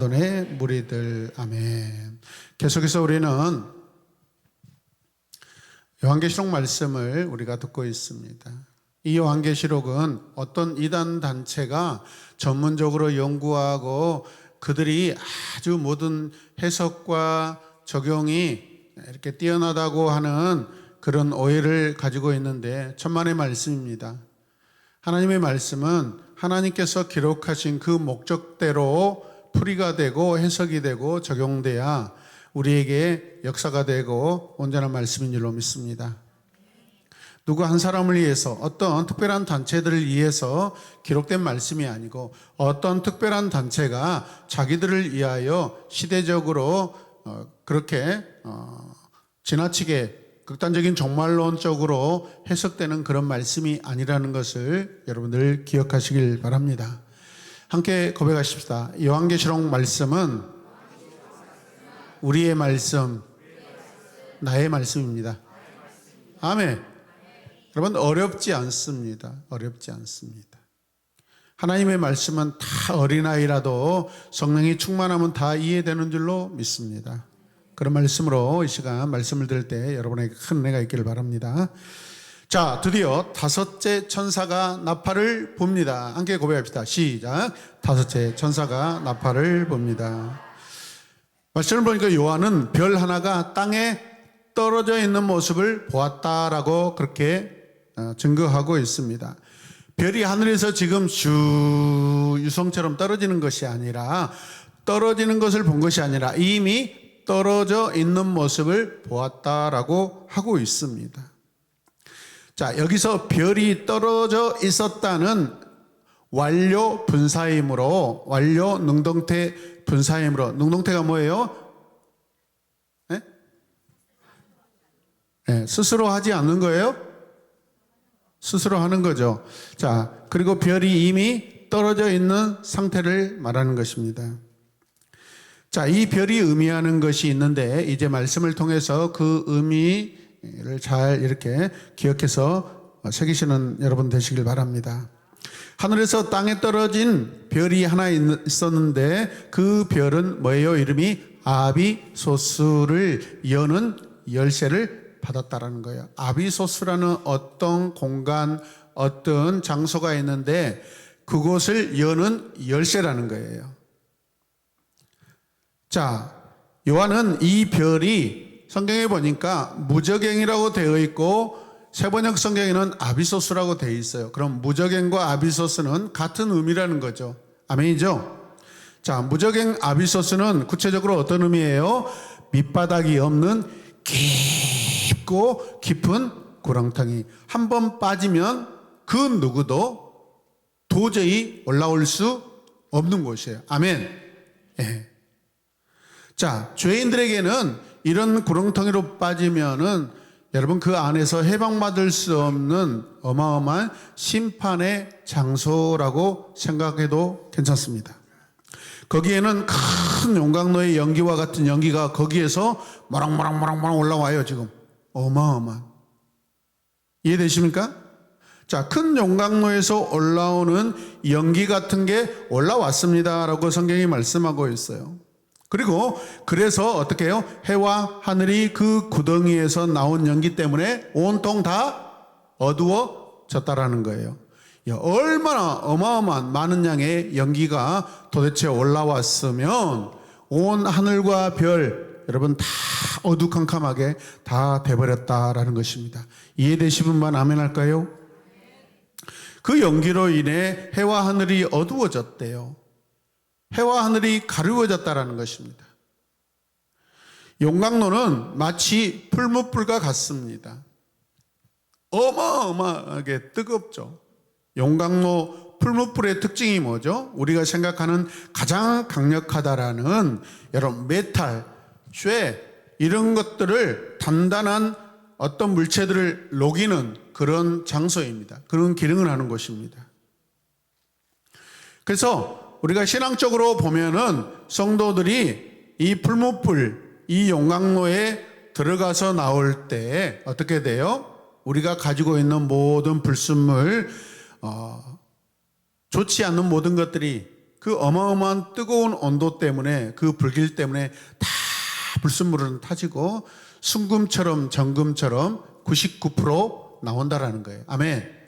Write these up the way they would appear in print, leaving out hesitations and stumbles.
don의 무리들. 아멘. 계속해서 우리는 요한계시록 말씀을 우리가 듣고 있습니다. 이 요한계시록은 어떤 이단 단체가 전문적으로 연구하고 그들이 아주 모든 해석과 적용이 이렇게 뛰어나다고 하는 그런 오해를 가지고 있는데 천만의 말씀입니다. 하나님의 말씀은 하나님께서 기록하신 그 목적대로 풀이가 되고 해석이 되고 적용돼야 우리에게 역사가 되고 온전한 말씀인 줄로 믿습니다. 누구 한 사람을 위해서 어떤 특별한 단체들을 위해서 기록된 말씀이 아니고 어떤 특별한 단체가 자기들을 위하여 시대적으로 그렇게 지나치게 극단적인 종말론적으로 해석되는 그런 말씀이 아니라는 것을 여러분들 기억하시길 바랍니다. 함께 고백하십시다. 요한계시록 말씀은 우리의 말씀, 나의 말씀입니다. 아멘. 여러분 어렵지 않습니다. 어렵지 않습니다. 하나님의 말씀은 다 어린아이라도 성령이 충만하면 다 이해되는 줄로 믿습니다. 그런 말씀으로 이 시간 말씀을 들을 때 여러분에게 큰 은혜가 있기를 바랍니다. 자, 드디어 다섯째 천사가 나팔을 붑니다. 함께 고백합시다. 시작. 다섯째 천사가 나팔을 붑니다. 말씀을 보니까 요한은 별 하나가 땅에 떨어져 있는 모습을 보았다라고 그렇게 증거하고 있습니다. 별이 하늘에서 지금 유성처럼 떨어지는 것이 아니라 떨어지는 것을 본 것이 아니라 이미 떨어져 있는 모습을 보았다라고 하고 있습니다. 자, 여기서 별이 떨어져 있었다는 완료 분사이므로, 완료 능동태 분사이므로, 능동태가 뭐예요? 네? 네, 스스로 하지 않는 거예요? 스스로 하는 거죠. 자, 그리고 별이 이미 떨어져 있는 상태를 말하는 것입니다. 자, 이 별이 의미하는 것이 있는데 이제 말씀을 통해서 그 의미를 잘 이렇게 기억해서 새기시는 여러분 되시길 바랍니다. 하늘에서 땅에 떨어진 별이 하나 있었는데 그 별은 뭐예요? 이름이 아비소스를 여는 열쇠를 받았다라는 거예요. 아비소스라는 어떤 공간, 어떤 장소가 있는데 그곳을 여는 열쇠라는 거예요. 자, 요한은 이 별이 성경에 보니까 무저갱이라고 되어 있고 세번역 성경에는 아비소스라고 되어 있어요. 그럼 무저갱과 아비소스는 같은 의미라는 거죠. 아멘이죠? 자, 무저갱 아비소스는 구체적으로 어떤 의미예요? 밑바닥이 없는 깊고 깊은 구렁텅이. 한 번 빠지면 그 누구도 도저히 올라올 수 없는 곳이에요. 아멘. 예. 자, 죄인들에게는 이런 구렁텅이로 빠지면은 여러분 그 안에서 해방받을 수 없는 어마어마한 심판의 장소라고 생각해도 괜찮습니다. 거기에는 큰 용광로의 연기와 같은 연기가 거기에서 모락모락 올라와요. 지금 어마어마한. 이해되십니까? 자, 큰 용광로에서 올라오는 연기 같은 게 올라왔습니다라고 성경이 말씀하고 있어요. 그리고 그래서 어떻게 해요? 해와 하늘이 그 구덩이에서 나온 연기 때문에 온통 다 어두워졌다라는 거예요. 얼마나 어마어마한 많은 양의 연기가 도대체 올라왔으면 온 하늘과 별 여러분 다 어두컴컴하게 다 돼버렸다라는 것입니다. 이해되시는 분만 아멘 할까요? 그 연기로 인해 해와 하늘이 어두워졌대요. 해와 하늘이 가리워졌다라는 것입니다. 용광로는 마치 풀무불과 같습니다. 어마어마하게 뜨겁죠. 용광로 풀무불의 특징이 뭐죠? 우리가 생각하는 가장 강력하다라는 여러분 메탈, 쇠 이런 것들을 단단한 어떤 물체들을 녹이는 그런 장소입니다. 그런 기능을 하는 곳입니다. 그래서 우리가 신앙적으로 보면은 성도들이 이 풀무불, 이 용광로에 들어가서 나올 때 어떻게 돼요? 우리가 가지고 있는 모든 불순물, 좋지 않는 모든 것들이 그 어마어마한 뜨거운 온도 때문에, 그 불길 때문에 다 불순물은 타지고 순금처럼 정금처럼 99% 나온다라는 거예요. 아멘.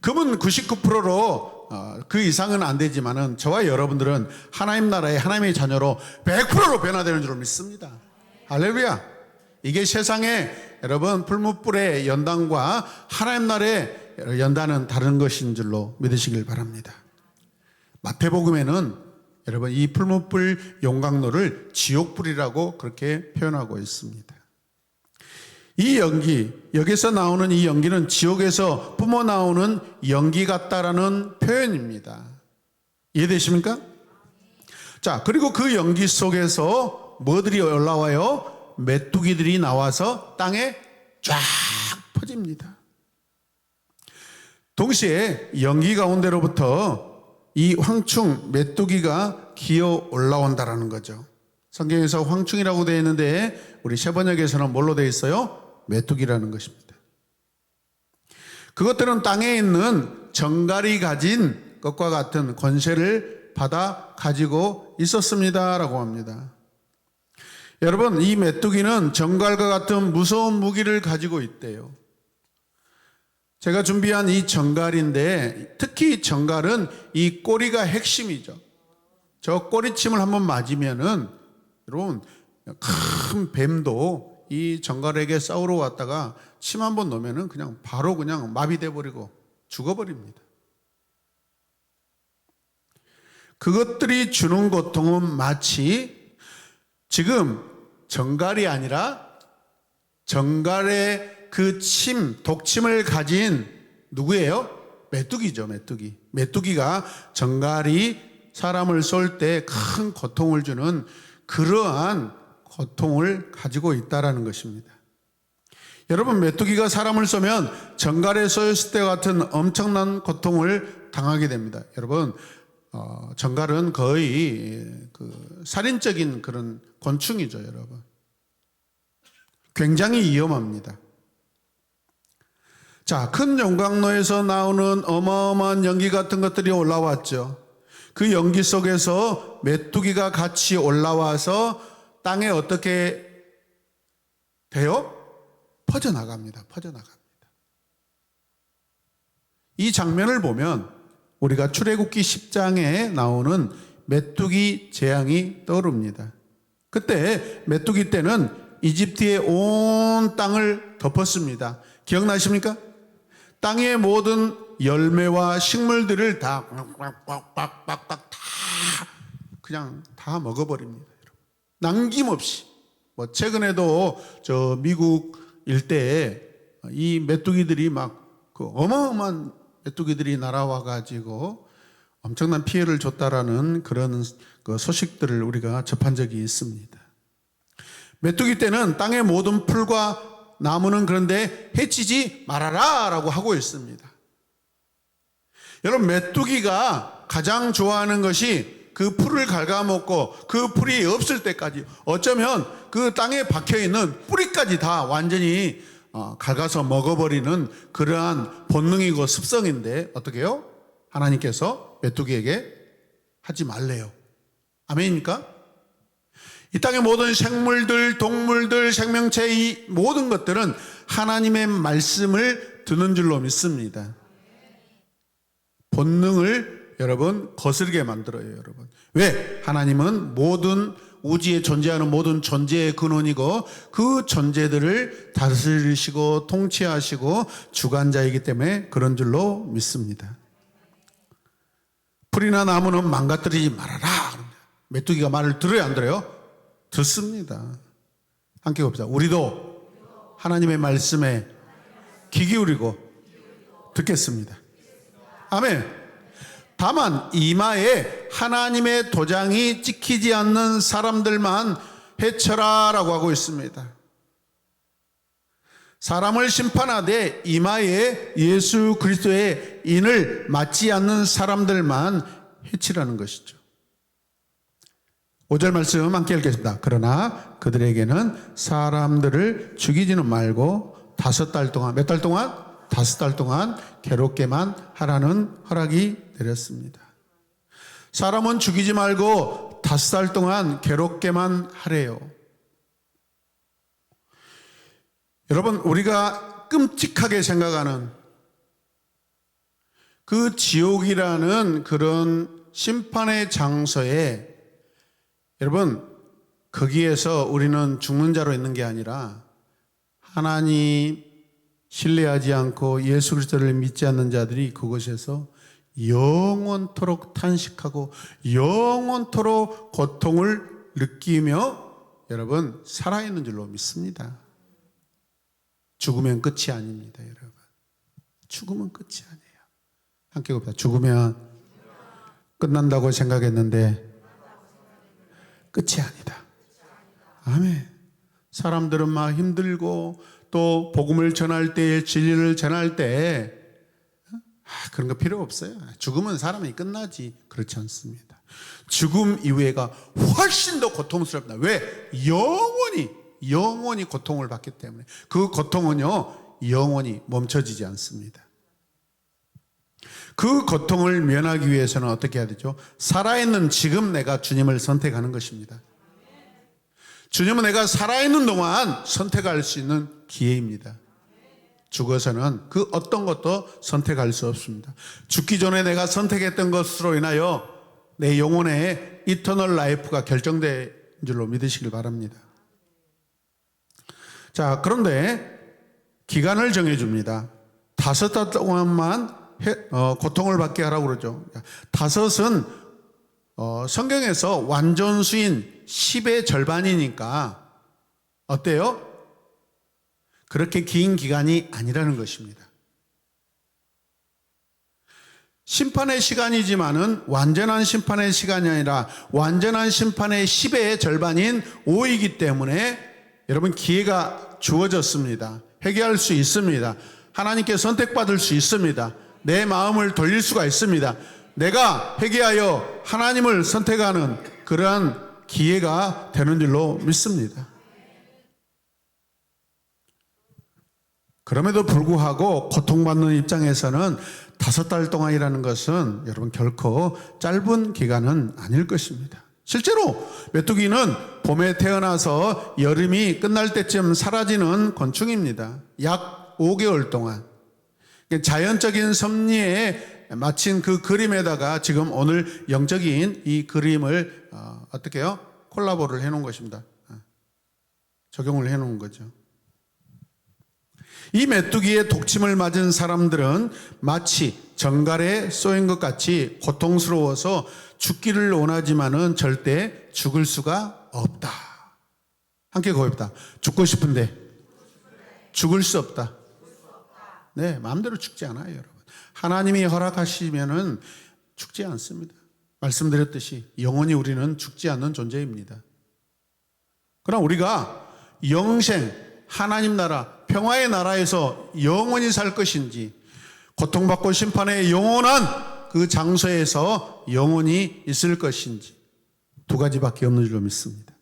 금은 99%로 그 이상은 안 되지만은 저와 여러분들은 하나님 나라의 하나님의 자녀로 100%로 변화되는 줄 믿습니다. 할렐루야. 이게 세상에 여러분 풀무불의 연단과 하나님 나라의 연단은 다른 것인 줄로 믿으시길 바랍니다. 마태복음에는 여러분 이 풀무불 용광로를 지옥불이라고 그렇게 표현하고 있습니다. 이 연기, 여기서 나오는 이 연기는 지옥에서 뿜어 나오는 연기 같다라는 표현입니다. 이해되십니까? 자, 그리고 그 연기 속에서 뭐들이 올라와요? 메뚜기들이 나와서 땅에 쫙 퍼집니다. 동시에 연기 가운데로부터 이 황충, 메뚜기가 기어 올라온다라는 거죠. 성경에서 황충이라고 되어 있는데 우리 세번역에서는 뭘로 되어 있어요? 메뚜기라는 것입니다. 그것들은 땅에 있는 정갈이 가진 것과 같은 권세를 받아 가지고 있었습니다라고 합니다. 여러분, 이 메뚜기는 정갈과 같은 무서운 무기를 가지고 있대요. 제가 준비한 이 정갈인데 특히 정갈은 이 꼬리가 핵심이죠. 저 꼬리침을 한번 맞으면은 여러분 큰 뱀도 이 정갈에게 싸우러 왔다가 침 한번 놓으면은 그냥 바로 그냥 마비돼 버리고 죽어버립니다. 그것들이 주는 고통은 마치 지금 정갈이 아니라 정갈의 그 침, 독침을 가진 누구예요? 메뚜기죠, 메뚜기. 메뚜기가 정갈이 사람을 쏠 때 큰 고통을 주는 그러한 고통을 가지고 있다라는 것입니다. 여러분, 메뚜기가 사람을 쏘면 정갈에 쏘였을 때 같은 엄청난 고통을 당하게 됩니다. 여러분, 정갈은 거의 그 살인적인 그런 곤충이죠, 여러분. 굉장히 위험합니다. 자, 큰 용광로에서 나오는 어마어마한 연기 같은 것들이 올라왔죠. 그 연기 속에서 메뚜기가 같이 올라와서 땅에 어떻게 돼요? 퍼져나갑니다. 퍼져나갑니다. 이 장면을 보면 우리가 출애굽기 10장에 나오는 메뚜기 재앙이 떠오릅니다. 그때 메뚜기 때는 이집트의 온 땅을 덮었습니다. 기억나십니까? 땅의 모든 열매와 식물들을 다 그냥 다 먹어버립니다. 남김없이. 뭐 최근에도 저 미국 일대에 이 메뚜기들이 막 그 어마어마한 메뚜기들이 날아와 가지고 엄청난 피해를 줬다라는 그런 그 소식들을 우리가 접한 적이 있습니다. 메뚜기 때는 땅의 모든 풀과 나무는 그런데 해치지 말아라 라고 하고 있습니다. 여러분, 메뚜기가 가장 좋아하는 것이 그 풀을 갉아먹고 그 풀이 없을 때까지, 어쩌면 그 땅에 박혀있는 뿌리까지 다 완전히 갉아서 먹어버리는 그러한 본능이고 습성인데 어떻게 해요? 하나님께서 메뚜기에게 하지 말래요. 아멘입니까? 이 땅의 모든 생물들, 동물들, 생명체, 이 모든 것들은 하나님의 말씀을 듣는 줄로 믿습니다. 본능을 여러분 거스르게 만들어요, 여러분. 왜? 하나님은 모든 우주에 존재하는 모든 존재의 근원이고 그 존재들을 다스리시고 통치하시고 주관자이기 때문에 그런 줄로 믿습니다. 풀이나 나무는 망가뜨리지 말아라. 메뚜기가 말을 들어요, 안 들어요? 듣습니다. 함께 봅시다. 우리도 하나님의 말씀에 귀 기울이고 듣겠습니다. 아멘. 다만 이마에 하나님의 도장이 찍히지 않는 사람들만 해쳐라 라고 하고 있습니다. 사람을 심판하되 이마에 예수 그리스도의 인을 맞지 않는 사람들만 해치라는 것이죠. 5절 말씀 함께 읽겠습니다. 그러나 그들에게는 사람들을 죽이지는 말고 5달 동안, 몇 달 동안? 5달 동안 괴롭게만 하라는 허락이 내렸습니다. 사람은 죽이지 말고 5살 동안 괴롭게만 하래요. 여러분, 우리가 끔찍하게 생각하는 그 지옥이라는 그런 심판의 장소에, 여러분, 거기에서 우리는 죽는 자로 있는 게 아니라 하나님 신뢰하지 않고 예수 그리스도를 믿지 않는 자들이 그곳에서 영원토록 탄식하고 영원토록 고통을 느끼며 여러분 살아있는 줄로 믿습니다. 죽으면 끝이 아닙니다, 여러분. 죽으면 끝이 아니에요. 함께 봅시다. 죽으면 끝난다고 생각했는데 끝이 아니다. 아멘. 사람들은 막 힘들고 또 복음을 전할 때, 진리를 전할 때 그런 거 필요 없어요. 죽으면 사람이 끝나지. 그렇지 않습니다. 죽음 이후에가 훨씬 더 고통스럽다. 왜? 영원히 고통을 받기 때문에. 그 고통은요, 영원히 멈춰지지 않습니다. 그 고통을 면하기 위해서는 어떻게 해야 되죠? 살아있는 지금 내가 주님을 선택하는 것입니다. 주님은 내가 살아있는 동안 선택할 수 있는 기회입니다. 죽어서는 그 어떤 것도 선택할 수 없습니다. 죽기 전에 내가 선택했던 것으로 인하여 내 영혼의 이터널 라이프가 결정된 줄로 믿으시길 바랍니다. 자, 그런데 기간을 정해줍니다. 5달 동안만 고통을 받게 하라고 그러죠. 5은 성경에서 완전수인 10의 절반이니까 어때요? 그렇게 긴 기간이 아니라는 것입니다. 심판의 시간이지만은 완전한 심판의 시간이 아니라 완전한 심판의 10의 절반인 5이기 때문에 여러분 기회가 주어졌습니다. 회개할 수 있습니다. 하나님께 선택받을 수 있습니다. 내 마음을 돌릴 수가 있습니다. 내가 회개하여 하나님을 선택하는 그러한 기회가 되는 줄로 믿습니다. 그럼에도 불구하고 고통받는 입장에서는 5달 동안이라는 것은 여러분 결코 짧은 기간은 아닐 것입니다. 실제로 메뚜기는 봄에 태어나서 여름이 끝날 때쯤 사라지는 곤충입니다. 약 5개월 동안. 자연적인 섭리에 마친 그 그림에다가 지금 오늘 영적인 이 그림을 어떻게 해요? 콜라보를 해놓은 것입니다. 적용을 해놓은 거죠. 이 메뚜기의 독침을 맞은 사람들은 마치 정갈에 쏘인 것 같이 고통스러워서 죽기를 원하지만은 절대 죽을 수가 없다. 함께 고백합니다. 죽고 싶은데 죽을 수 없다. 네, 마음대로 죽지 않아요, 여러분. 하나님이 허락하시면은 죽지 않습니다. 말씀드렸듯이 영원히 우리는 죽지 않는 존재입니다. 그럼 우리가 영생, 하나님 나라, 평화의 나라에서 영원히 살 것인지, 고통받고 심판의 영원한 그 장소에서 영원히 있을 것인지, 2가지밖에 없는 줄로 믿습니다.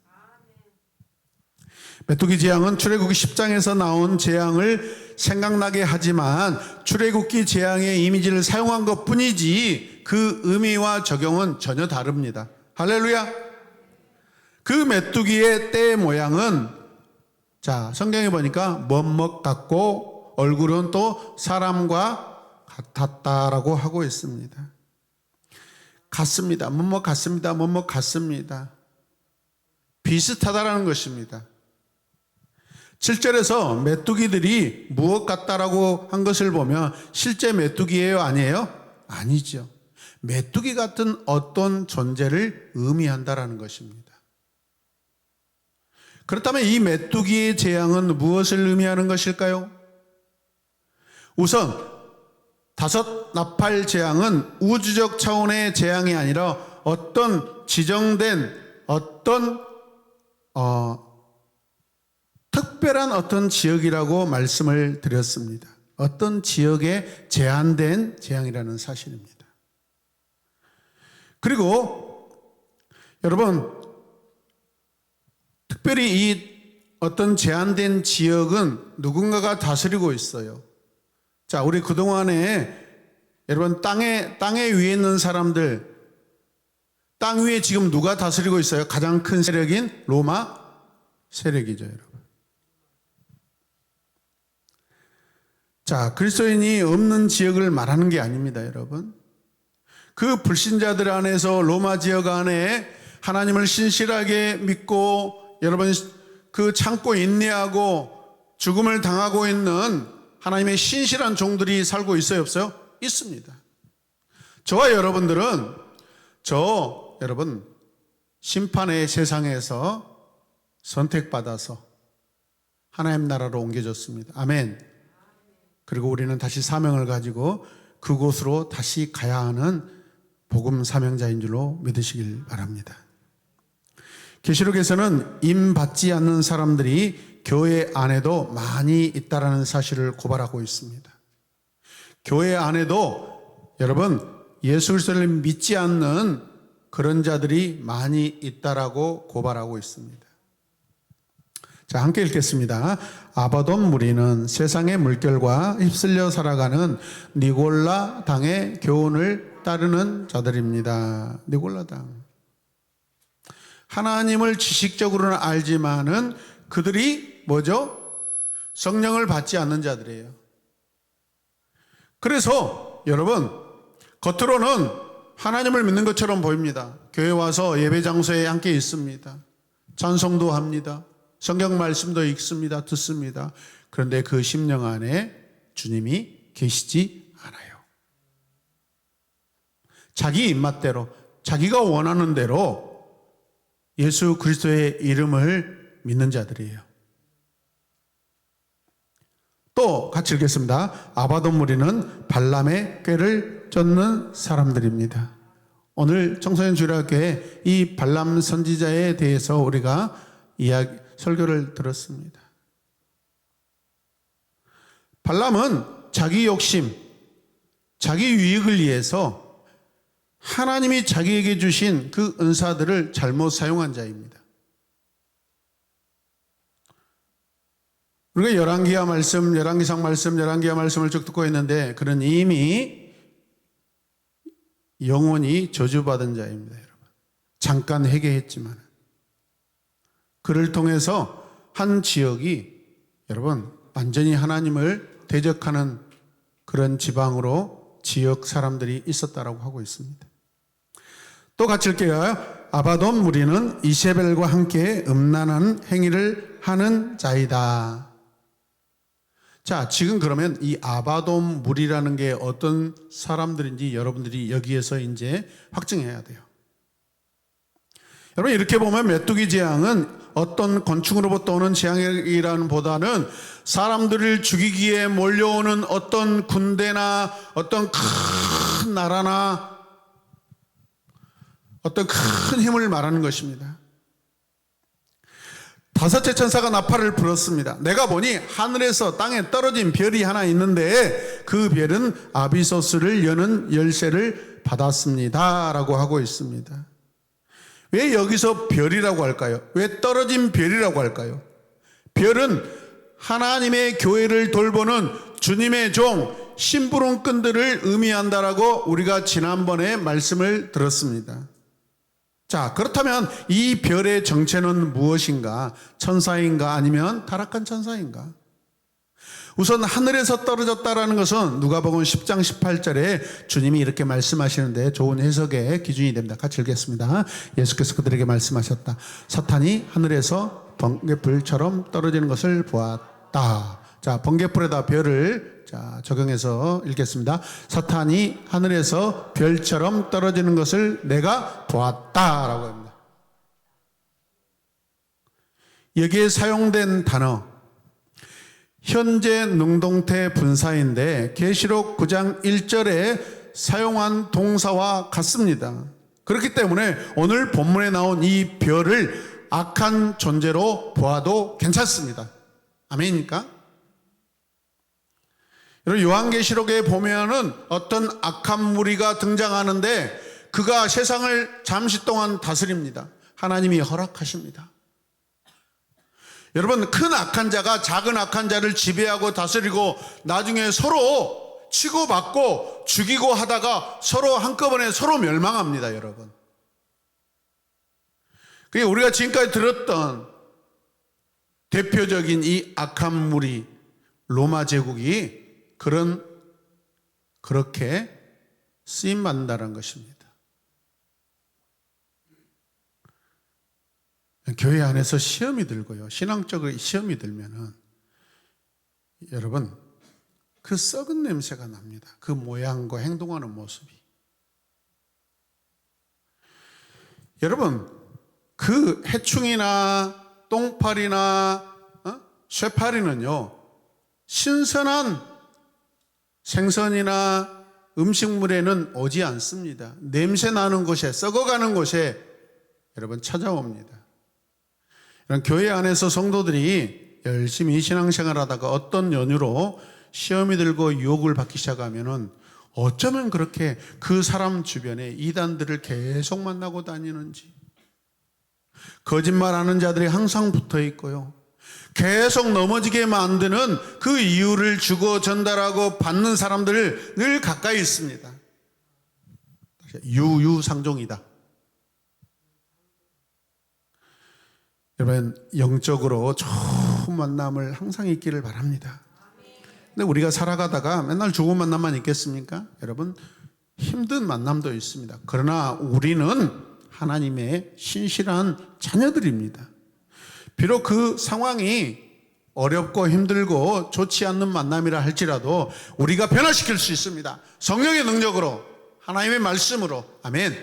메뚜기 재앙은 출애굽기 10장에서 나온 재앙을 생각나게 하지만 출애굽기 재앙의 이미지를 사용한 것뿐이지 그 의미와 적용은 전혀 다릅니다. 할렐루야. 그 메뚜기의 떼 모양은 자, 성경에 보니까 멋먹 같고 얼굴은 또 사람과 같았다라고 하고 있습니다. 같습니다. 멋먹 같습니다. 멋먹 같습니다. 비슷하다라는 것입니다. 7절에서 메뚜기들이 무엇 같다라고 한 것을 보면 실제 메뚜기예요? 아니에요? 아니죠. 메뚜기 같은 어떤 존재를 의미한다라는 것입니다. 그렇다면 이 메뚜기의 재앙은 무엇을 의미하는 것일까요? 우선 5 나팔 재앙은 우주적 차원의 재앙이 아니라 어떤 지정된 어떤 특별한 어떤 지역이라고 말씀을 드렸습니다. 어떤 지역에 제한된 재앙이라는 사실입니다. 그리고 여러분 특별히 이 어떤 제한된 지역은 누군가가 다스리고 있어요. 자, 우리 그동안에 여러분 땅에 위에 있는 사람들 땅 위에 지금 누가 다스리고 있어요? 가장 큰 세력인 로마 세력이죠, 여러분. 자, 그리스도인이 없는 지역을 말하는 게 아닙니다, 여러분. 그 불신자들 안에서 로마 지역 안에 하나님을 신실하게 믿고 여러분 그 참고 인내하고 죽음을 당하고 있는 하나님의 신실한 종들이 살고 있어요, 없어요? 있습니다. 저와 여러분들은 여러분 심판의 세상에서 선택받아서 하나님 나라로 옮겨졌습니다. 아멘. 그리고 우리는 다시 사명을 가지고 그곳으로 다시 가야 하는 복음 사명자인 줄로 믿으시길 바랍니다. 계시록에서는 임 받지 않는 사람들이 교회 안에도 많이 있다라는 사실을 고발하고 있습니다. 교회 안에도 여러분 예수 그리스도를 믿지 않는 그런 자들이 많이 있다라고 고발하고 있습니다. 자, 함께 읽겠습니다. 아바돈 무리는 세상의 물결과 휩쓸려 살아가는 니골라 당의 교훈을 따르는 자들입니다. 니골라 당. 하나님을 지식적으로는 알지만은 그들이 뭐죠? 성령을 받지 않는 자들이에요. 그래서 여러분 겉으로는 하나님을 믿는 것처럼 보입니다. 교회 와서 예배 장소에 함께 있습니다. 찬송도 합니다. 성경 말씀도 읽습니다. 듣습니다. 그런데 그 심령 안에 주님이 계시지 않아요. 자기 입맛대로 자기가 원하는 대로 예수 그리스도의 이름을 믿는 자들이에요. 또 같이 읽겠습니다. 아바돈 무리는 발람의 꾀를 쫓는 사람들입니다. 오늘 청소년 주일학교에 이 발람 선지자에 대해서 우리가 설교를 들었습니다. 발람은 자기 욕심, 자기 유익을 위해서 하나님이 자기에게 주신 그 은사들을 잘못 사용한 자입니다. 우리가 열왕기하 말씀, 열왕기상 말씀, 열왕기하 말씀을 쭉 듣고 있는데 그는 이미 영원히 저주받은 자입니다, 여러분. 잠깐 회개했지만 그를 통해서 한 지역이 여러분 완전히 하나님을 대적하는 그런 지방으로 지역 사람들이 있었다라고 하고 있습니다. 또 같이 읽게요. 아바돈 무리는 이세벨과 함께 음란한 행위를 하는 자이다. 자, 지금 그러면 이 아바돈 무리라는 게 어떤 사람들인지 여러분들이 여기에서 이제 확증해야 돼요. 여러분 이렇게 보면 메뚜기 재앙은 어떤 건축으로부터 오는 재앙이라는 보다는 사람들을 죽이기에 몰려오는 어떤 군대나 어떤 큰 나라나 어떤 큰 힘을 말하는 것입니다. 다섯째 천사가 나팔을 불었습니다. 내가 보니 하늘에서 땅에 떨어진 별이 하나 있는데 그 별은 아비소스를 여는 열쇠를 받았습니다 라고 하고 있습니다. 왜 여기서 별이라고 할까요? 왜 떨어진 별이라고 할까요? 별은 하나님의 교회를 돌보는 주님의 종 심부름꾼들을 의미한다라고 우리가 지난번에 말씀을 들었습니다. 자, 그렇다면 이 별의 정체는 무엇인가? 천사인가? 아니면 타락한 천사인가? 우선 하늘에서 떨어졌다라는 것은 누가복음 10장 18절에 주님이 이렇게 말씀하시는데 좋은 해석의 기준이 됩니다. 같이 읽겠습니다. 예수께서 그들에게 말씀하셨다. 사탄이 하늘에서 번개불처럼 떨어지는 것을 보았다. 자, 번개불에다 별을 적용해서 읽겠습니다. 사탄이 하늘에서 별처럼 떨어지는 것을 내가 보았다라고 합니다. 여기에 사용된 단어 현재 능동태 분사인데 계시록 9장 1절에 사용한 동사와 같습니다. 그렇기 때문에 오늘 본문에 나온 이 별을 악한 존재로 보아도 괜찮습니다. 아멘입니까? 여러분 요한계시록에 보면은 어떤 악한 무리가 등장하는데 그가 세상을 잠시 동안 다스립니다. 하나님이 허락하십니다. 여러분 큰 악한 자가 작은 악한 자를 지배하고 다스리고 나중에 서로 치고받고 죽이고 하다가 서로 한꺼번에 서로 멸망합니다, 여러분. 그게 우리가 지금까지 들었던 대표적인 이 악한 무리 로마 제국이 그렇게 쓰임받는다는 것입니다. 교회 안에서 시험이 들고요. 신앙적으로 시험이 들면은 여러분 그 썩은 냄새가 납니다. 그 모양과 행동하는 모습이. 여러분 그 해충이나 똥파리나 쇠파리는요 신선한 생선이나 음식물에는 오지 않습니다. 냄새 나는 곳에, 썩어가는 곳에 여러분 찾아옵니다. 이런 교회 안에서 성도들이 열심히 신앙생활 하다가 어떤 연유로 시험이 들고 유혹을 받기 시작하면은 어쩌면 그렇게 그 사람 주변에 이단들을 계속 만나고 다니는지, 거짓말하는 자들이 항상 붙어 있고요, 계속 넘어지게 만드는 그 이유를 주고 전달하고 받는 사람들을 늘 가까이 있습니다. 유유상종이다. 여러분 영적으로 좋은 만남을 항상 있기를 바랍니다. 근데 우리가 살아가다가 맨날 좋은 만남만 있겠습니까? 여러분 힘든 만남도 있습니다. 그러나 우리는 하나님의 신실한 자녀들입니다. 비록 그 상황이 어렵고 힘들고 좋지 않는 만남이라 할지라도 우리가 변화시킬 수 있습니다. 성령의 능력으로, 하나님의 말씀으로. 아멘.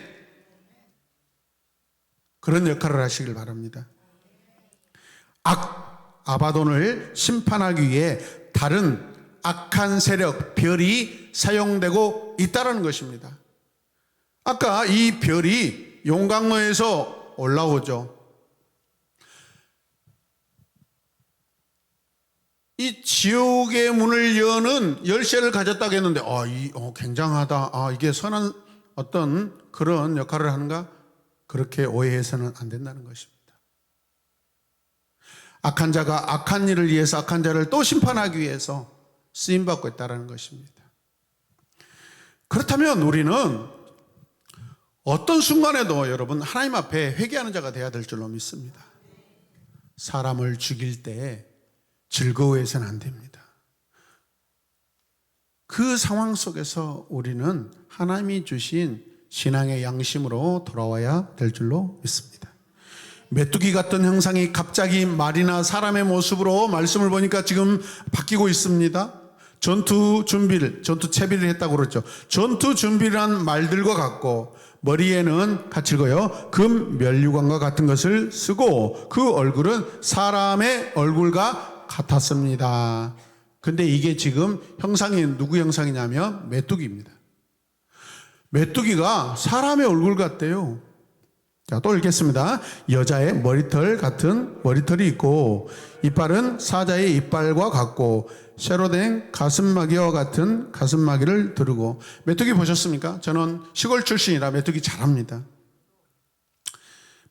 그런 역할을 하시길 바랍니다. 아바돈을 심판하기 위해 다른 악한 세력, 별이 사용되고 있다는 것입니다. 아까 이 별이 용광로에서 올라오죠. 이 지옥의 문을 여는 열쇠를 가졌다고 했는데 굉장하다. 이게 선한 어떤 그런 역할을 하는가? 그렇게 오해해서는 안 된다는 것입니다. 악한 자가 악한 일을 위해서 악한 자를 또 심판하기 위해서 쓰임받고 있다는 것입니다. 그렇다면 우리는 어떤 순간에도 여러분 하나님 앞에 회개하는 자가 되어야 될 줄로 믿습니다. 사람을 죽일 때 즐거워해서는 안 됩니다. 그 상황 속에서 우리는 하나님이 주신 신앙의 양심으로 돌아와야 될 줄로 믿습니다. 메뚜기 같은 형상이 갑자기 말이나 사람의 모습으로 말씀을 보니까 지금 바뀌고 있습니다. 전투 채비를 했다고 그랬죠. 전투 준비를 한 말들과 같고 머리에는 같이 읽어요. 금 면류관과 같은 것을 쓰고 그 얼굴은 사람의 얼굴과 같았습니다. 근데 이게 지금 형상이 누구 형상이냐면 메뚜기입니다. 메뚜기가 사람의 얼굴 같대요. 자, 또 읽겠습니다. 여자의 머리털 같은 머리털이 있고 이빨은 사자의 이빨과 같고 쇠로 된 가슴마귀와 같은 가슴마귀를 두르고. 메뚜기 보셨습니까? 저는 시골 출신이라 메뚜기 잘합니다.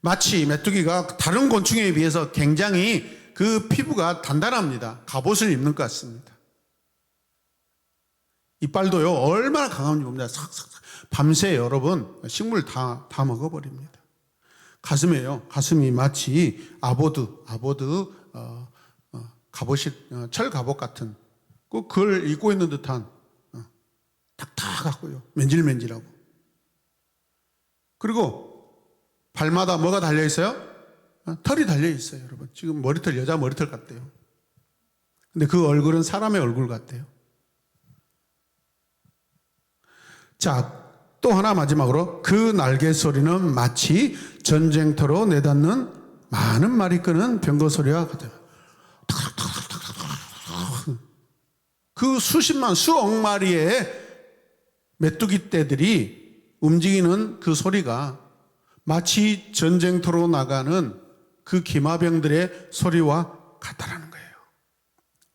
마치 메뚜기가 다른 곤충에 비해서 굉장히 그 피부가 단단합니다. 갑옷을 입는 것 같습니다. 이빨도요 얼마나 강한지 봅니다. 삭삭삭. 밤새 여러분 식물 다 먹어버립니다. 가슴에요. 가슴이 마치 아보드 갑옷이 철 갑옷 같은 그걸 입고 있는 듯한 탁탁하고요. 맨질맨질하고. 그리고 발마다 뭐가 달려 있어요? 털이 달려 있어요, 여러분. 지금 머리털 여자 머리털 같대요. 근데 그 얼굴은 사람의 얼굴 같대요. 자, 또 하나 마지막으로 그 날개 소리는 마치 전쟁터로 내닫는 많은 말이 끄는 병거 소리와 같아요. 그 수십만 수억 마리의 메뚜기 떼들이 움직이는 그 소리가 마치 전쟁터로 나가는 그 기마병들의 소리와 같다라는 거예요.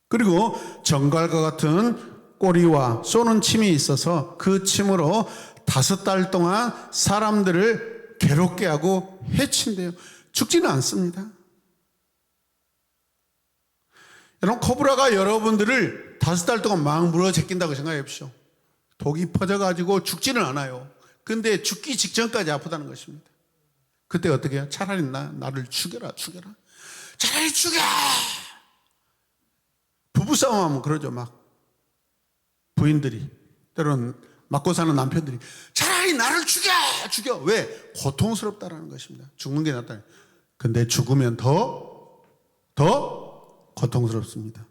그리고 정갈과 같은 꼬리와 쏘는 침이 있어서 그 침으로 5달 동안 사람들을 괴롭게 하고 해친대요. 죽지는 않습니다. 여러분, 코브라가 여러분들을 5달 동안 막 물어 제낀다고 생각해 보십시오. 독이 퍼져가지고 죽지는 않아요. 근데 죽기 직전까지 아프다는 것입니다. 그때 어떻게 해요? 차라리 나를 죽여라. 차라리 죽여! 부부싸움하면 그러죠. 막 부인들이, 때로는 맞고 사는 남편들이 차라리 나를 죽여! 왜? 고통스럽다라는 것입니다. 죽는 게 낫다. 근데 죽으면 더 고통스럽습니다.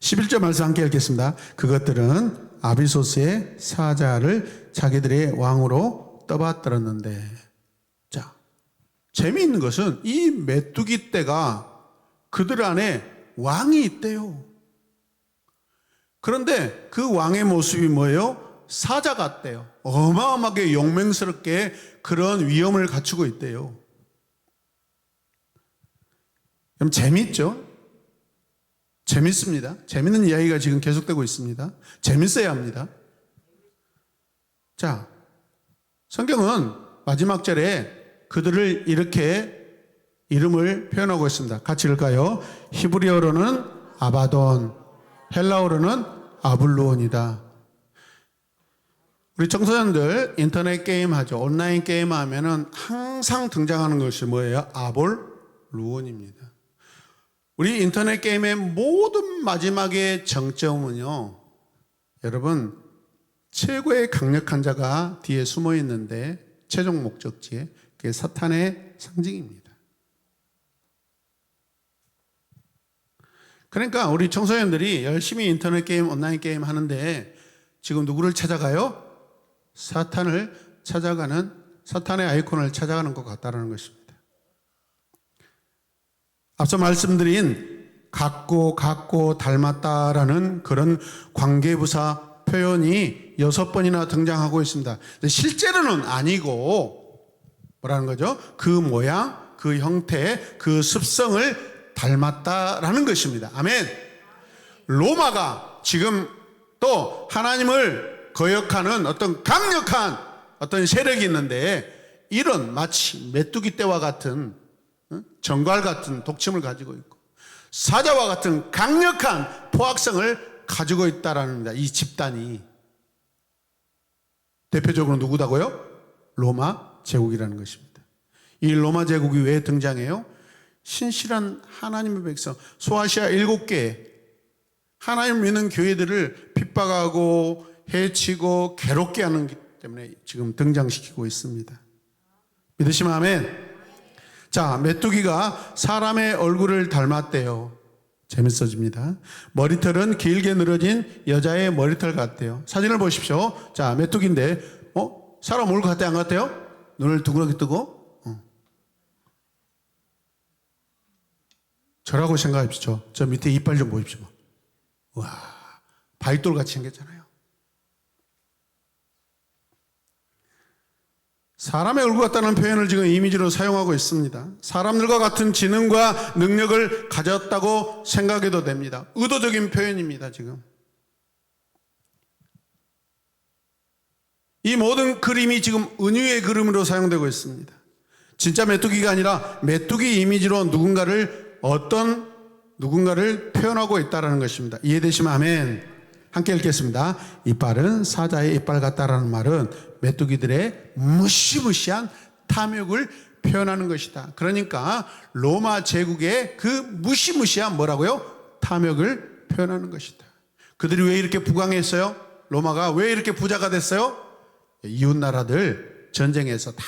11절 말씀 함께 읽겠습니다. 그것들은 아비소스의 사자를 자기들의 왕으로 떠받들었는데, 자, 재미있는 것은 이 메뚜기 떼가 그들 안에 왕이 있대요. 그런데 그 왕의 모습이 뭐예요? 사자 같대요. 어마어마하게 용맹스럽게 그런 위엄을 갖추고 있대요. 그럼 재미있죠? 재밌습니다. 재밌는 이야기가 지금 계속되고 있습니다. 재밌어야 합니다. 자, 성경은 마지막 절에 그들을 이렇게 이름을 표현하고 있습니다. 같이 읽을까요? 히브리어로는 아바돈, 헬라어로는 아블루온이다. 우리 청소년들 인터넷 게임 하죠. 온라인 게임 하면은 항상 등장하는 것이 뭐예요? 아볼루온입니다. 우리 인터넷 게임의 모든 마지막의 정점은요, 여러분, 최고의 강력한 자가 뒤에 숨어 있는데 최종 목적지에 그게 사탄의 상징입니다. 그러니까 우리 청소년들이 열심히 인터넷 게임, 온라인 게임 하는데 지금 누구를 찾아가요? 사탄을 찾아가는, 사탄의 아이콘을 찾아가는 것 같다는 것입니다. 앞서 말씀드린 같고 닮았다라는 그런 관계부사 표현이 6번이나 등장하고 있습니다. 실제로는 아니고 뭐라는 거죠? 그 모양, 그 형태, 그 습성을 닮았다라는 것입니다. 아멘. 로마가 지금 또 하나님을 거역하는 어떤 강력한 어떤 세력이 있는데, 이런 마치 메뚜기 떼와 같은 정갈 같은 독침을 가지고 있고 사자와 같은 강력한 포악성을 가지고 있다라는 겁니다. 이 집단이 대표적으로 누구다고요? 로마 제국이라는 것입니다. 이 로마 제국이 왜 등장해요? 신실한 하나님의 백성, 소아시아 7개 하나님 믿는 교회들을 핍박하고 해치고 괴롭게 하는 것 때문에 지금 등장시키고 있습니다. 믿으시면 아멘. 자, 메뚜기가 사람의 얼굴을 닮았대요. 재밌어집니다. 머리털은 길게 늘어진 여자의 머리털 같대요. 사진을 보십시오. 자, 메뚜기인데 사람 얼굴 같아요, 안 같아요? 눈을 둥그렇게 뜨고 저라고 생각하십시오. 저 밑에 이빨 좀 보십시오. 와, 바위돌 같이 생겼잖아요. 사람의 얼굴 같다는 표현을 지금 이미지로 사용하고 있습니다. 사람들과 같은 지능과 능력을 가졌다고 생각해도 됩니다. 의도적인 표현입니다, 지금. 이 모든 그림이 지금 은유의 그림으로 사용되고 있습니다. 진짜 메뚜기가 아니라 메뚜기 이미지로 누군가를 표현하고 있다는 것입니다. 이해되시면 아멘. 함께 읽겠습니다. 이빨은 사자의 이빨 같다라는 말은 메뚜기들의 무시무시한 탐욕을 표현하는 것이다. 그러니까 로마 제국의 그 무시무시한 뭐라고요? 탐욕을 표현하는 것이다. 그들이 왜 이렇게 부강했어요? 로마가 왜 이렇게 부자가 됐어요? 이웃 나라들 전쟁에서 다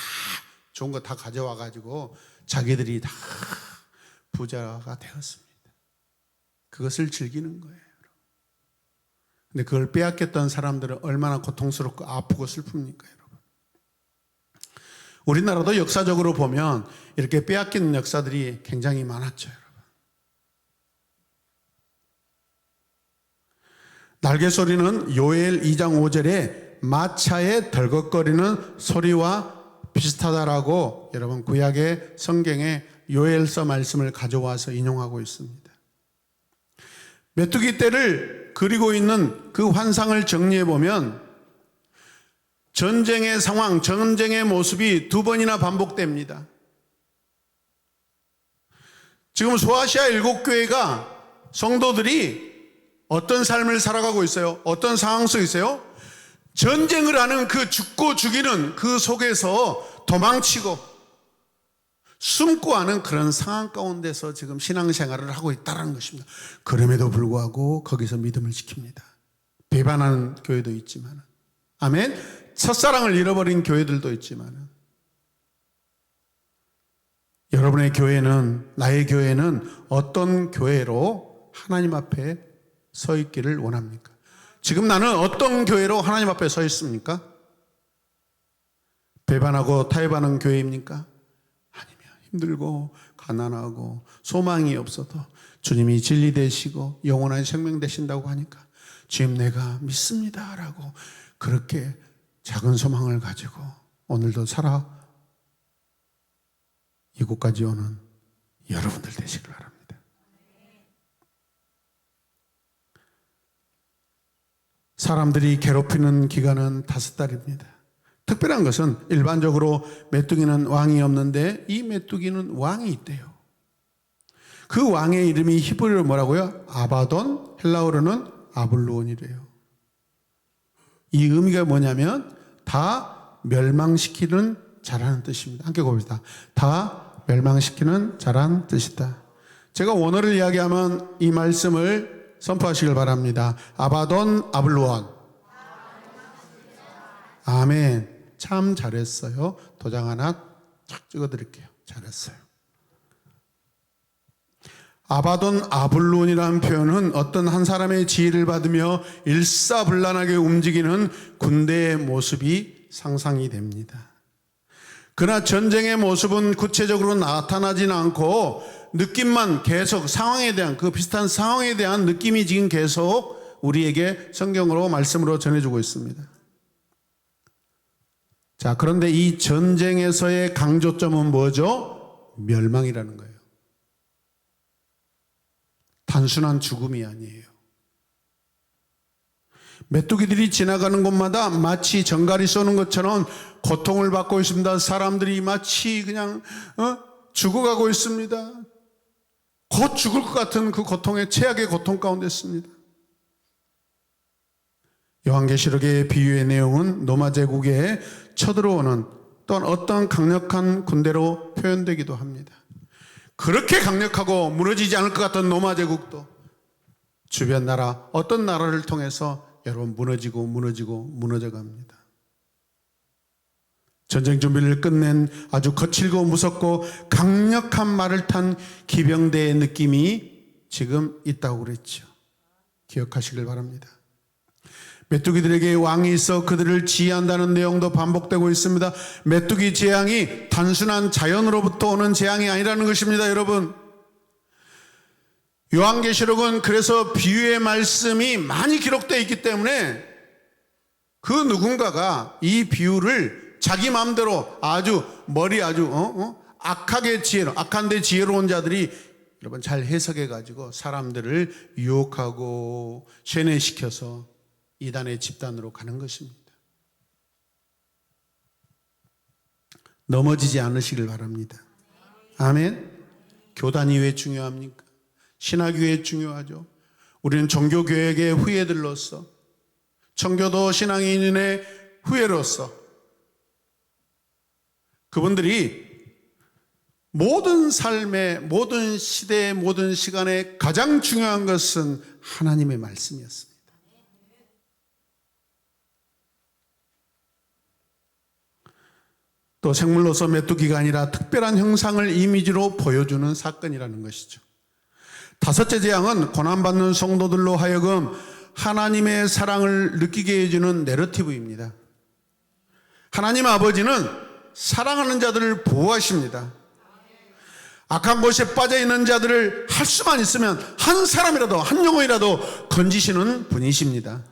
좋은 거 다 가져와 가지고 자기들이 다 부자가 되었습니다. 그것을 즐기는 거예요. 근데 그걸 빼앗겼던 사람들은 얼마나 고통스럽고 아프고 슬픕니까, 여러분? 우리나라도 역사적으로 보면 이렇게 빼앗기는 역사들이 굉장히 많았죠, 여러분. 날개 소리는 요엘 2장 5절에 마차의 덜컥거리는 소리와 비슷하다라고 여러분 구약의 성경에 요엘서 말씀을 가져와서 인용하고 있습니다. 메뚜기 떼를 그리고 있는 그 환상을 정리해 보면 전쟁의 상황, 전쟁의 모습이 2번이나 반복됩니다. 지금 소아시아 7교회가 성도들이 어떤 삶을 살아가고 있어요? 어떤 상황 속에 있어요? 전쟁을 하는 그 죽고 죽이는 그 속에서 도망치고 숨고 하는 그런 상황 가운데서 지금 신앙생활을 하고 있다는 것입니다. 그럼에도 불구하고 거기서 믿음을 지킵니다. 배반하는 교회도 있지만, 아멘. 첫사랑을 잃어버린 교회들도 있지만, 여러분의 교회는, 나의 교회는 어떤 교회로 하나님 앞에 서 있기를 원합니까? 지금 나는 어떤 교회로 하나님 앞에 서 있습니까? 배반하고 타협하는 교회입니까? 아니면 힘들고 가난하고 소망이 없어도 주님이 진리 되시고 영원한 생명 되신다고 하니까 주님 내가 믿습니다 라고 그렇게 작은 소망을 가지고 오늘도 살아 이곳까지 오는 여러분들 되시길 바랍니다. 사람들이 괴롭히는 기간은 5달입니다. 특별한 것은 일반적으로 메뚜기는 왕이 없는데 이 메뚜기는 왕이 있대요. 그 왕의 이름이 히브리어로 뭐라고요? 아바돈, 헬라어로는 아블루온이래요. 이 의미가 뭐냐면 다 멸망시키는 자라는 뜻입니다. 함께 고백합시다. 다 멸망시키는 자라는 뜻이다. 제가 원어를 이야기하면 이 말씀을 선포하시길 바랍니다. 아바돈 아블루온. 아멘. 참 잘했어요. 도장 하나 착 찍어드릴게요. 잘했어요. 아바돈 아블루온이라는 표현은 어떤 한 사람의 지휘를 받으며 일사불란하게 움직이는 군대의 모습이 상상이 됩니다. 그러나 전쟁의 모습은 구체적으로 나타나지는 않고 느낌만 계속 상황에 대한 그 비슷한 상황에 대한 느낌이 지금 계속 우리에게 성경으로 말씀으로 전해주고 있습니다. 자, 그런데 이 전쟁에서의 강조점은 뭐죠? 멸망이라는 거예요. 단순한 죽음이 아니에요. 메뚜기들이 지나가는 곳마다 마치 정갈이 쏘는 것처럼 고통을 받고 있습니다. 사람들이 마치 그냥 죽어가고 있습니다. 곧 죽을 것 같은 그 고통의 최악의 고통 가운데 있습니다. 요한계시록의 비유의 내용은 로마 제국에 쳐들어오는 또한 어떤 강력한 군대로 표현되기도 합니다. 그렇게 강력하고 무너지지 않을 것 같은 로마 제국도 주변 나라, 어떤 나라를 통해서 여러분 무너져 갑니다. 전쟁 준비를 끝낸 아주 거칠고 무섭고 강력한 말을 탄 기병대의 느낌이 지금 있다고 그랬죠. 기억하시길 바랍니다. 메뚜기들에게 왕이 있어 그들을 지휘한다는 내용도 반복되고 있습니다. 메뚜기 재앙이 단순한 자연으로부터 오는 재앙이 아니라는 것입니다, 여러분. 요한계시록은 그래서 비유의 말씀이 많이 기록되어 있기 때문에 그 누군가가 이 비유를 자기 마음대로 아주 악하게 악한데 지혜로운 자들이 여러분 잘 해석해 가지고 사람들을 유혹하고 세뇌시켜서 이단의 집단으로 가는 것입니다. 넘어지지 않으시길 바랍니다. 아멘. 교단이 왜 중요합니까? 신학이 왜 중요하죠? 우리는 종교교역의 후예들로서, 청교도 신앙인의 후예로서 그분들이 모든 삶의 모든 시대의 모든 시간에 가장 중요한 것은 하나님의 말씀이었습니다. 또 생물로서 메뚜기가 아니라 특별한 형상을 이미지로 보여주는 사건이라는 것이죠. 5째 재앙은 고난받는 성도들로 하여금 하나님의 사랑을 느끼게 해주는 내러티브입니다. 하나님 아버지는 사랑하는 자들을 보호하십니다. 악한 곳에 빠져있는 자들을 할 수만 있으면 한 사람이라도 한 영혼이라도 건지시는 분이십니다.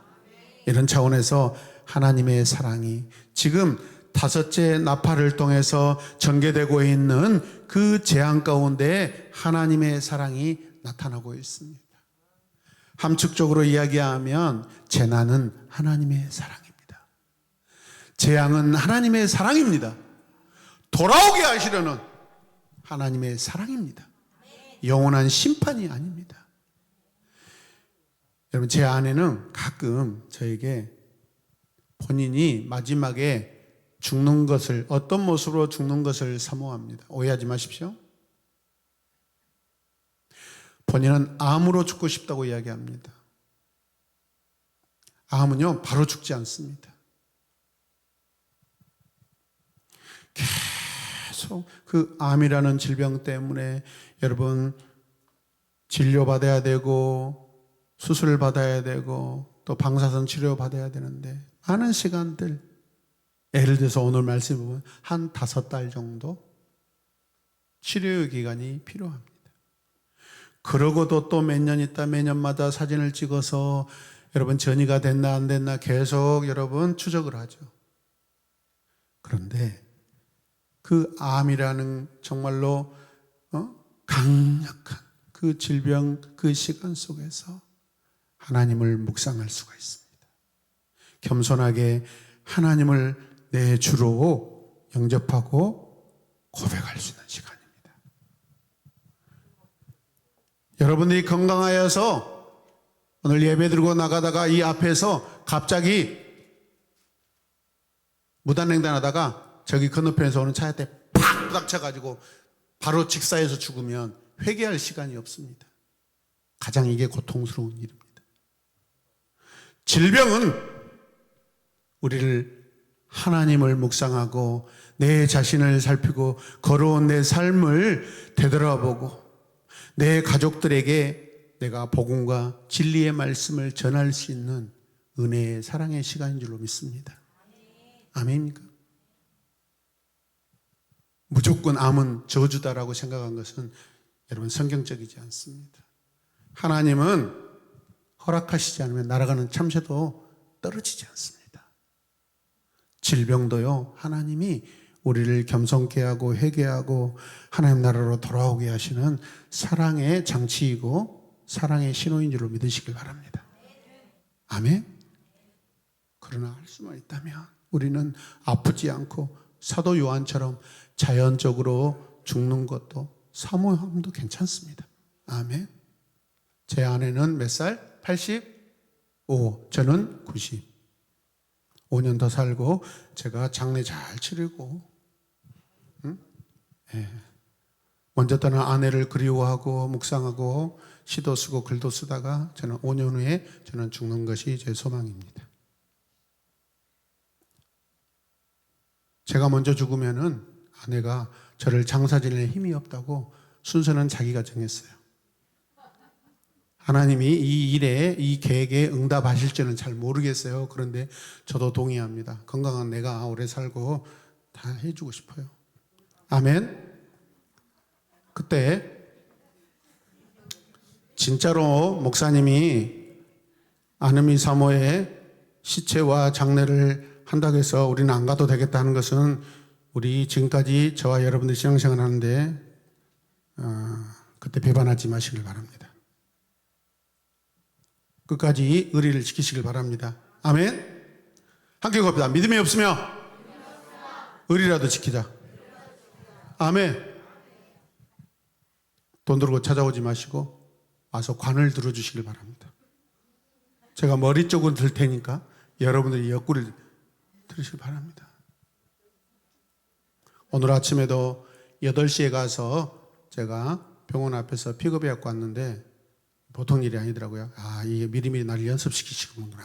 이런 차원에서 하나님의 사랑이 지금 5째 나팔을 통해서 전개되고 있는 그 재앙 가운데 하나님의 사랑이 나타나고 있습니다. 함축적으로 이야기하면 재난은 하나님의 사랑입니다. 재앙은 하나님의 사랑입니다. 돌아오게 하시려는 하나님의 사랑입니다. 영원한 심판이 아닙니다. 여러분 제 아내는 가끔 저에게 본인이 마지막에 죽는 것을, 어떤 모습으로 죽는 것을 사모합니다. 오해하지 마십시오. 본인은 암으로 죽고 싶다고 이야기합니다. 암은요, 바로 죽지 않습니다. 계속 그 암이라는 질병 때문에 여러분 진료받아야 되고 수술을 받아야 되고 또 방사선 치료 받아야 되는데 많은 시간들, 예를 들어서 오늘 말씀 보면 한 5달 정도 치료 기간이 필요합니다. 그러고도 또 몇 년 있다 매년마다 사진을 찍어서 여러분 전이가 됐나 안 됐나 계속 여러분 추적을 하죠. 그런데 그 암이라는 정말로 강력한 그 질병, 그 시간 속에서 하나님을 묵상할 수가 있습니다. 겸손하게 하나님을 내 주로 영접하고 고백할 수 있는 시간입니다. 여러분들이 건강하여서 오늘 예배 드리고 나가다가 이 앞에서 갑자기 무단횡단하다가 저기 건너편에서 오는 차한테 팍 부닥쳐가지고 바로 직사해서 죽으면 회개할 시간이 없습니다. 가장 이게 고통스러운 일입니다. 질병은 우리를 하나님을 묵상하고 내 자신을 살피고 걸어온 내 삶을 되돌아보고 내 가족들에게 내가 복음과 진리의 말씀을 전할 수 있는 은혜의 사랑의 시간인 줄로 믿습니다. 아멘입니까? 무조건 암은 저주다라고 생각한 것은 여러분 성경적이지 않습니다. 하나님은 허락하시지 않으면 날아가는 참새도 떨어지지 않습니다. 질병도요, 하나님이 우리를 겸손케 하고 회개하고 하나님 나라로 돌아오게 하시는 사랑의 장치이고 사랑의 신호인 줄로 믿으시길 바랍니다. 아멘. 그러나 할 수만 있다면 우리는 아프지 않고 사도 요한처럼 자연적으로 죽는 것도 사모함도 괜찮습니다. 아멘. 제 아내는 몇 살? 85. 저는 90. 5년 더 살고 제가 장례 잘 치르고 먼저 떠난 아내를 그리워하고 묵상하고 시도 쓰고 글도 쓰다가 저는 5년 후에 저는 죽는 것이 제 소망입니다. 제가 먼저 죽으면은 아내가 저를 장사 지낼 힘이 없다고 순서는 자기가 정했어요. 하나님이 이 일에 이 계획에 응답하실지는 잘 모르겠어요. 그런데 저도 동의합니다. 건강한 내가 오래 살고 다 해주고 싶어요. 아멘. 그때 진짜로 목사님이 아느미 사모의 시체와 장례를 한다고 해서 우리는 안 가도 되겠다는 것은 우리 지금까지 저와 여러분들 신앙생활 하는데 그때 배반하지 마시길 바랍니다. 끝까지 의리를 지키시길 바랍니다. 아멘. 함께 갑시다. 믿음이 없으며 의리라도 지키자. 아멘. 돈 들고 찾아오지 마시고 와서 관을 들어주시길 바랍니다. 제가 머리 쪽은 들 테니까 여러분들이 옆구리를 들으시길 바랍니다. 오늘 아침에도 8시에 가서 제가 병원 앞에서 픽업해 갖고 왔는데 보통 일이 아니더라고요. 아, 이게 미리미리 나를 연습시키시는구나.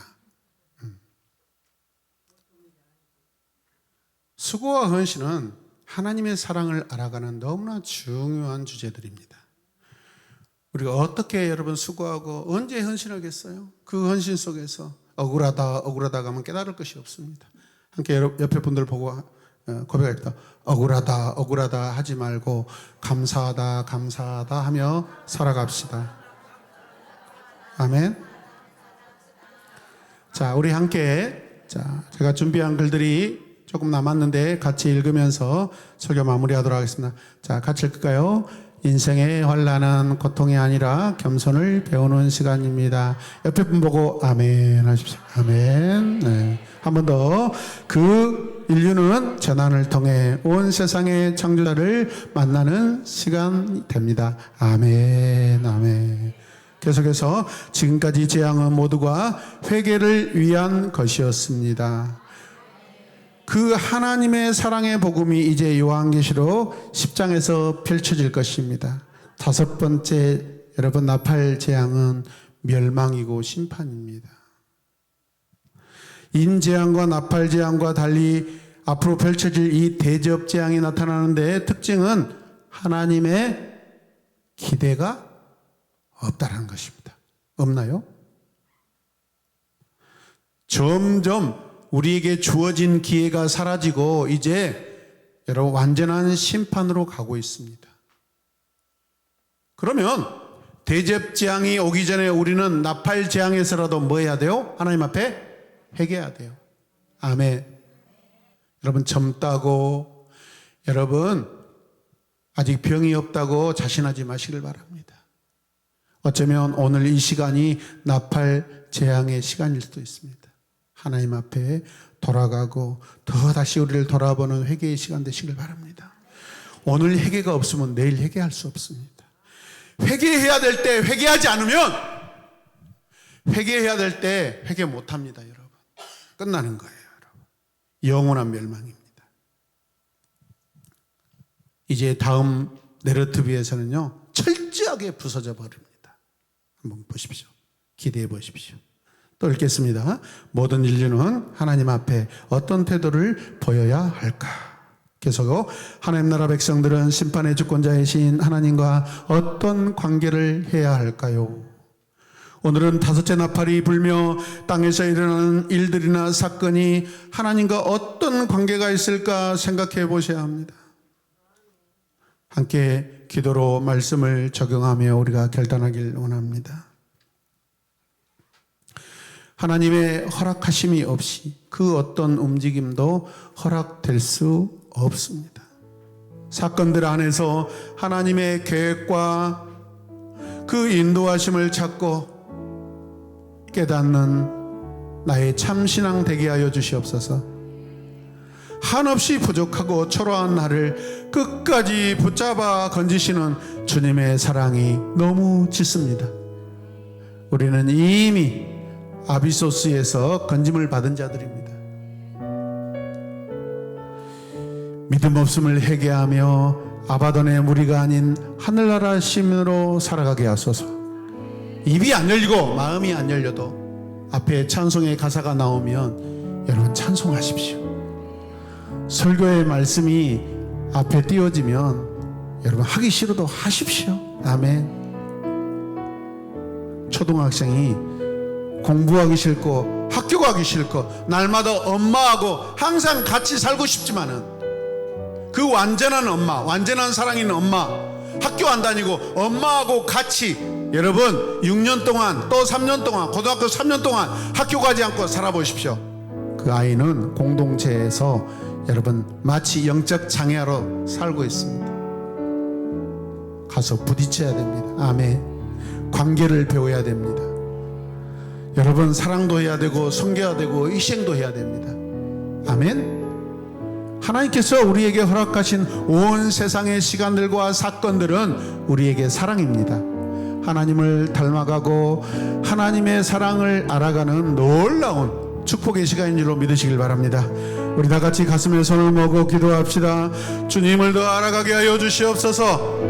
수고와 헌신은 하나님의 사랑을 알아가는 너무나 중요한 주제들입니다. 우리가 어떻게 여러분 수고하고 언제 헌신하겠어요? 그 헌신 속에서 억울하다 하면 깨달을 것이 없습니다. 함께 옆에 분들 보고 고백합니다. 억울하다 하지 말고 감사하다 하며 살아갑시다. 아멘. 자, 우리 함께 제가 준비한 글들이 조금 남았는데 같이 읽으면서 설교 마무리하도록 하겠습니다. 자, 같이 읽을까요? 인생의 환난은 고통이 아니라 겸손을 배우는 시간입니다. 옆에 분 보고 아멘 하십시오. 아멘. 네. 한 번 더. 그 인류는 재난을 통해 온 세상의 창조자를 만나는 시간이 됩니다. 아멘. 아멘. 계속해서 지금까지 재앙은 모두가 회개를 위한 것이었습니다. 그 하나님의 사랑의 복음이 이제 요한계시록 10장에서 펼쳐질 것입니다. 다섯 번째, 여러분, 나팔 재앙은 멸망이고 심판입니다. 인재앙과 나팔 재앙과 달리 앞으로 펼쳐질 이 대접 재앙이 나타나는데 특징은 하나님의 기대가 없다는 것입니다. 없나요? 점점 우리에게 주어진 기회가 사라지고 이제 여러분 완전한 심판으로 가고 있습니다. 그러면 대접 재앙이 오기 전에 우리는 나팔 재앙에서라도 뭐 해야 돼요? 하나님 앞에 회개해야 돼요. 아멘. 여러분 젊다고, 여러분 아직 병이 없다고 자신하지 마시길 바랍니다. 어쩌면 오늘 이 시간이 나팔 재앙의 시간일 수도 있습니다. 하나님 앞에 돌아가고 더 다시 우리를 돌아보는 회개의 시간 되시길 바랍니다. 오늘 회개가 없으면 내일 회개할 수 없습니다. 회개해야 될 때 회개하지 않으면, 회개해야 될 때 회개 못합니다. 여러분, 끝나는 거예요. 여러분, 영원한 멸망입니다. 이제 다음 내러티브에서는요 철저하게 부서져 버립니다. 한번 보십시오. 기대해 보십시오. 또 읽겠습니다. 모든 인류는 하나님 앞에 어떤 태도를 보여야 할까? 계속 하나님 나라 백성들은 심판의 주권자이신 하나님과 어떤 관계를 해야 할까요? 오늘은 다섯째 나팔이 불며 땅에서 일어나는 일들이나 사건이 하나님과 어떤 관계가 있을까 생각해 보셔야 합니다. 함께 기도로 말씀을 적용하며 우리가 결단하길 원합니다. 하나님의 허락하심이 없이 그 어떤 움직임도 허락될 수 없습니다. 사건들 안에서 하나님의 계획과 그 인도하심을 찾고 깨닫는 나의 참신앙 되게 하여 주시옵소서. 한없이 부족하고 초라한 나를 끝까지 붙잡아 건지시는 주님의 사랑이 너무 짙습니다. 우리는 이미 아비소스에서 건짐을 받은 자들입니다. 믿음 없음을 회개하며 아바돈의 무리가 아닌 하늘나라 시민으로 살아가게 하소서. 입이 안 열리고 마음이 안 열려도 앞에 찬송의 가사가 나오면 여러분 찬송하십시오. 설교의 말씀이 앞에 띄워지면 여러분 하기 싫어도 하십시오. 아멘. 초등학생이 공부하기 싫고 학교 가기 싫고 날마다 엄마하고 항상 같이 살고 싶지만은 그 완전한 엄마, 완전한 사랑 있는 엄마, 학교 안 다니고 엄마하고 같이 여러분 6년 동안 또 3년 동안 고등학교 3년 동안 학교 가지 않고 살아보십시오. 그 아이는 공동체에서 여러분 마치 영적 장애아로 살고 있습니다. 가서 부딪혀야 됩니다. 아멘. 관계를 배워야 됩니다. 여러분 사랑도 해야 되고 섬겨야 되고 희생도 해야 됩니다. 아멘. 하나님께서 우리에게 허락하신 온 세상의 시간들과 사건들은 우리에게 사랑입니다. 하나님을 닮아가고 하나님의 사랑을 알아가는 놀라운 축복의 시간인 줄로 믿으시길 바랍니다. 우리 다 같이 가슴에 손을 모으고 기도합시다. 주님을 더 알아가게 하여 주시옵소서.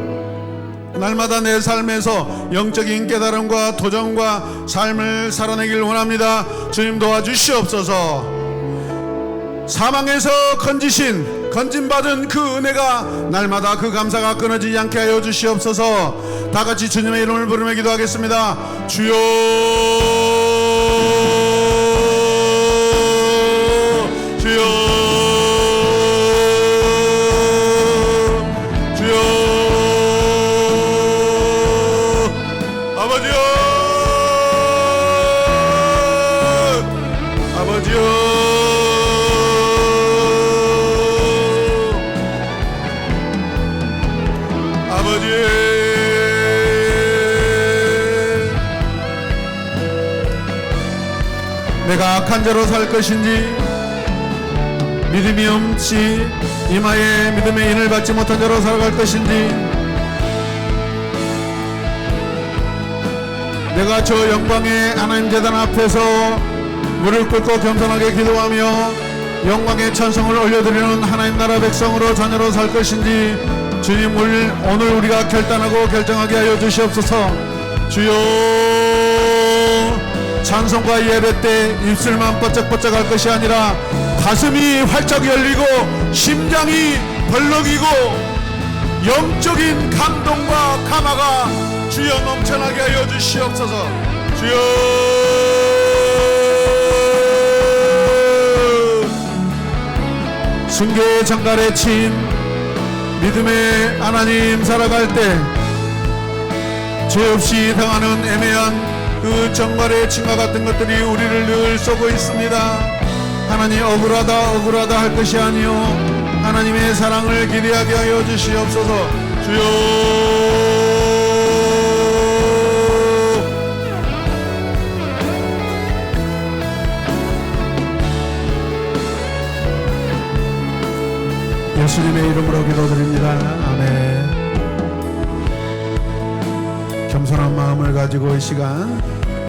날마다 내 삶에서 영적인 깨달음과 도전과 삶을 살아내길 원합니다. 주님 도와주시옵소서. 사망에서 건짐받은 그 은혜가 날마다 그 감사가 끊어지지 않게 하여 주시옵소서. 다 같이 주님의 이름을 부르며 기도하겠습니다. 주여, 주여, 내가 악한 자로 살 것인지 믿음이 없이 이마에 믿음의 인을 받지 못한 자로 살아갈 것인지 내가 저 영광의 하나님 제단 앞에서 무릎 꿇고 겸손하게 기도하며 영광의 찬송을 올려드리는 하나님 나라 백성으로 자녀로 살 것인지 주님 오늘 우리가 결단하고 결정하게 하여 주시옵소서. 주여, 찬송과 예배 때 입술만 번쩍번쩍 할 것이 아니라 가슴이 활짝 열리고 심장이 벌렁이고 영적인 감동과 감화가 주여 넘쳐나게 하여 주시옵소서. 주여, 순교의 장갈에 친 믿음의 하나님 살아갈 때 죄 없이 당하는 애매한 그 정갈의 침과 같은 것들이 우리를 늘 쏘고 있습니다. 하나님, 억울하다 할 것이 아니요 하나님의 사랑을 기대하게 하여 주시옵소서. 주여, 예수님의 이름으로 기도드립니다. 아멘. 겸손한 마음을 가지고 이 시간